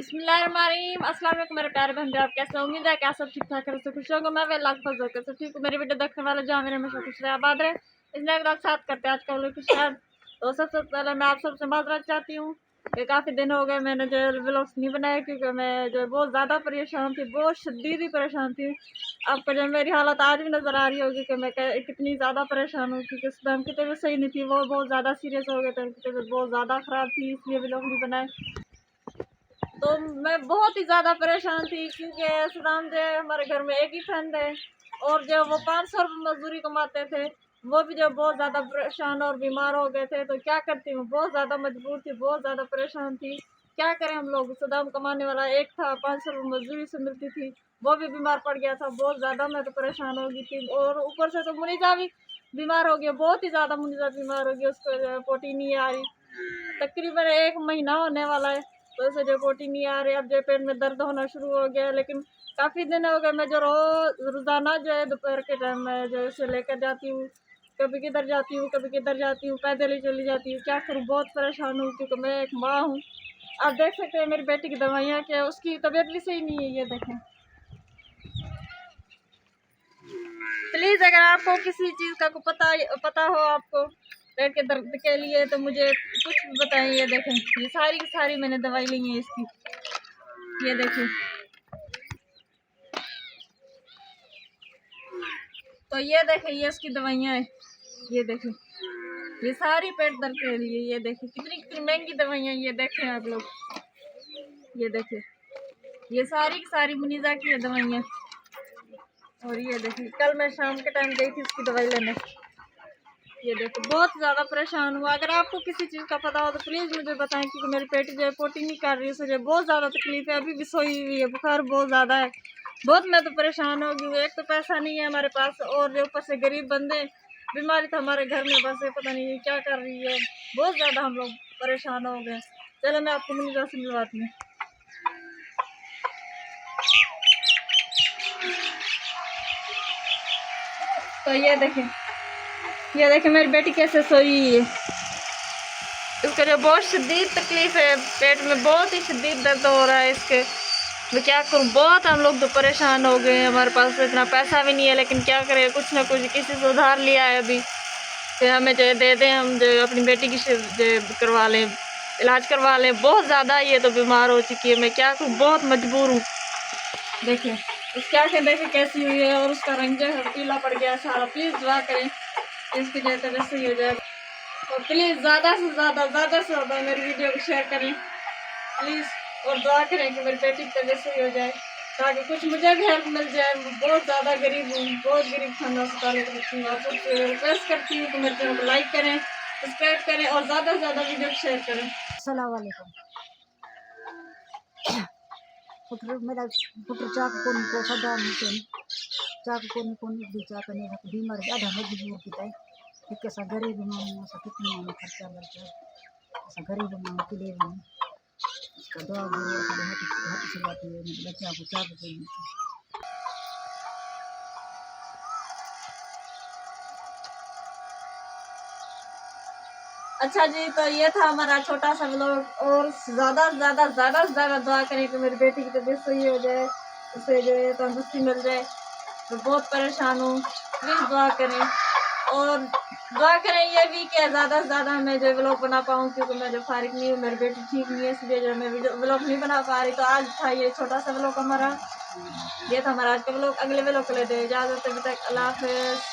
बिस्मिल्लाहिर्रहमानिर्रहीम। अस्सलाम वालेकुम मेरे प्यारे बहन, आप कैसे हो? उम्मीद है कि आप सब ठीक ठाक है। खुश होगा मैं वे लाख फजल कैसे ठीक हूँ। मेरी वीडियो देखने वाले जो मेरे हमेशा खुश रहे आबाद रहे, इसलिए लोग साथ करते हैं आज का लोग शायद। तो सबसे पहले मैं आप सबसे माजरत चाहती हूँ कि काफ़ी दिन हो गए मैंने जो व्लॉग्स नहीं बनाए, क्योंकि मैं जो बहुत ज़्यादा परेशान थी, बहुत शदीद ही परेशान थी। आपको जो मेरी हालत आज भी नज़र आ रही होगी कि मैं कितनी ज़्यादा परेशान हूँ, क्योंकि उस टाइम की तबीयत सही नहीं थी, वो बहुत ज़्यादा सीरियस हो गए थे, उनकी तबीयत बहुत ज़्यादा ख़राब थी, इसलिए व्लॉग नहीं बनाए। तो मैं बहुत ही ज़्यादा परेशान थी, क्योंकि सदाम जो हमारे घर में एक ही फ्रेंड है और जो वो 500 रुपये मजदूरी कमाते थे, वो भी जो बहुत ज़्यादा परेशान और बीमार हो गए थे। तो क्या करती हूँ, बहुत ज़्यादा मजबूर थी, बहुत ज़्यादा परेशान थी। क्या करें हम लोग, सदाम कमाने वाला एक था, 500 रुपये मजदूरी से मिलती थी, वो भी बीमार पड़ गया था। बहुत ज़्यादा मैं तो परेशान हो गई थी, और ऊपर से तो मुनीजा भी बीमार हो गया, बहुत ही ज़्यादा मुनीजा बीमार हो गया, उसको पोटी नहीं आ रही, तकरीबन 1 महीना होने वाला है। तो उसे जो पोटी नहीं आ रही, अब जो पेट में दर्द होना शुरू हो गया है। लेकिन काफ़ी दिन हो गए मैं जो रोज़ाना जो है दोपहर के टाइम में जो इसे लेकर जाती हूँ, कभी किधर जाती हूँ, कभी किधर जाती हूँ, पैदल ही चली जाती हूँ। क्या करूँ, बहुत परेशान हूँ, क्योंकि मैं एक माँ हूँ। आप देख सकते हैं मेरी बेटी की दवाइयाँ, क्या उसकी तबीयत भी सही नहीं है, ये देखें। प्लीज़ अगर आपको किसी चीज़ का पता हो आपको पेट के दर्द के लिए, तो मुझे कुछ भी बताएं। ये देखें, ये सारी की सारी मैंने दवाई ली है इसकी, ये देखें। तो ये देखें, ये इसकी दवाइयाँ हैं, ये देखें, ये सारी पेट दर्द के लिए। ये देखें कितनी कितनी महंगी दवाइयाँ, ये देखें आप लोग, ये देखें, ये सारी की सारी मुनीजा की है दवाइयाँ। और ये देखिए, कल मैं शाम के टाइम गई थी उसकी दवाई लेने। ये देखो, बहुत ज़्यादा परेशान हुआ। अगर आपको किसी चीज़ का पता हो तो प्लीज़ मुझे बताएं, क्योंकि मेरी पेट जो है पोटी नहीं कर रही है, मुझे बहुत ज़्यादा तकलीफ है, अभी भी सोई हुई है, बुखार बहुत ज़्यादा है, बहुत मैं तो परेशान हो गई हूँ। एक तो पैसा नहीं है हमारे पास, और जो ऊपर से गरीब बंदे, बीमारी तो हमारे घर में, बस पता नहीं क्या कर रही है, बहुत ज़्यादा हम लोग परेशान हो गए। चलो मैं आपको मुनीजा से मिलवाती हूँ। तो ये देखें, ये देखें मेरी बेटी कैसे सोई हुई है, इसको जो बहुत शदीद तकलीफ है, पेट में बहुत ही शदीद दर्द हो रहा है इसके। मैं क्या करूं, बहुत हम लोग तो परेशान हो गए हैं। हमारे पास तो इतना पैसा भी नहीं है, लेकिन क्या करें, कुछ ना कुछ किसी से उधार लिया है अभी कि हमें जो दे दें, हम जो अपनी बेटी की जो करवा लें, इलाज करवा लें। बहुत ज़्यादा ये तो बीमार हो चुकी है, मैं क्या करूँ, बहुत मजबूर हूँ। देखिए उसकी आँखें देखें कैसी हुई है, और उसका रंग जो है पीला पड़ गया सारा। प्लीज़ दुआ करें इसकी जो तबीयत सही हो जाए, और प्लीज़ ज़्यादा से ज़्यादा मेरी वीडियो को शेयर करें प्लीज़, और दुआ करें कि मेरी बेटी की तबीयत सही हो जाए, ताकि कुछ मुझे भी हेल्प मिल जाए। मैं बहुत ज़्यादा गरीब हूँ, बहुत गरीब खानदान से ताल्लुक़ रखती हूँ। आप सबसे रिक्वेस्ट करती हूँ कि मेरे चैनल को लाइक करें, सब्सक्राइब करें, और ज़्यादा से ज़्यादा वीडियो को शेयर करें। अस्सलाम वालेकुम। पुत्र मेरा पुत्र चाक को सदा मुझे चाक को बीमार ज़्यादा मजबूर किया है कि असां गरीब माण्हू, असां कितने माण्हू ख़र्चा करता, असां गरीब माण्हू किॾे वञूं। इसका दुआ गुरू असांजे हथ छॾाती है, बच्चा को चाक कोन्हे। अच्छा जी, तो ये था हमारा छोटा सा व्लॉग, और ज़्यादा से ज़्यादा दुआ करें कि मेरी बेटी की तबीयत सही हो जाए, उसे जो है तंदुरुस्ती मिल जाए। मैं बहुत परेशान हूँ, प्लीज़ दुआ करें, और दुआ करें ये भी कि ज़्यादा से ज़्यादा मैं जो व्लॉग बना पाऊँ, क्योंकि मैं जो फारिग नहीं हूँ, मेरी बेटी ठीक नहीं है, इसलिए जो मैं व्लॉग नहीं बना पा रही। तो आज था ये छोटा सा व्लॉग हमारा, ये था हमारा आज का व्लॉग। अगले व्लॉग के लिए दे इजाज़त, अभी तक अल्लाह हाफ़िज़।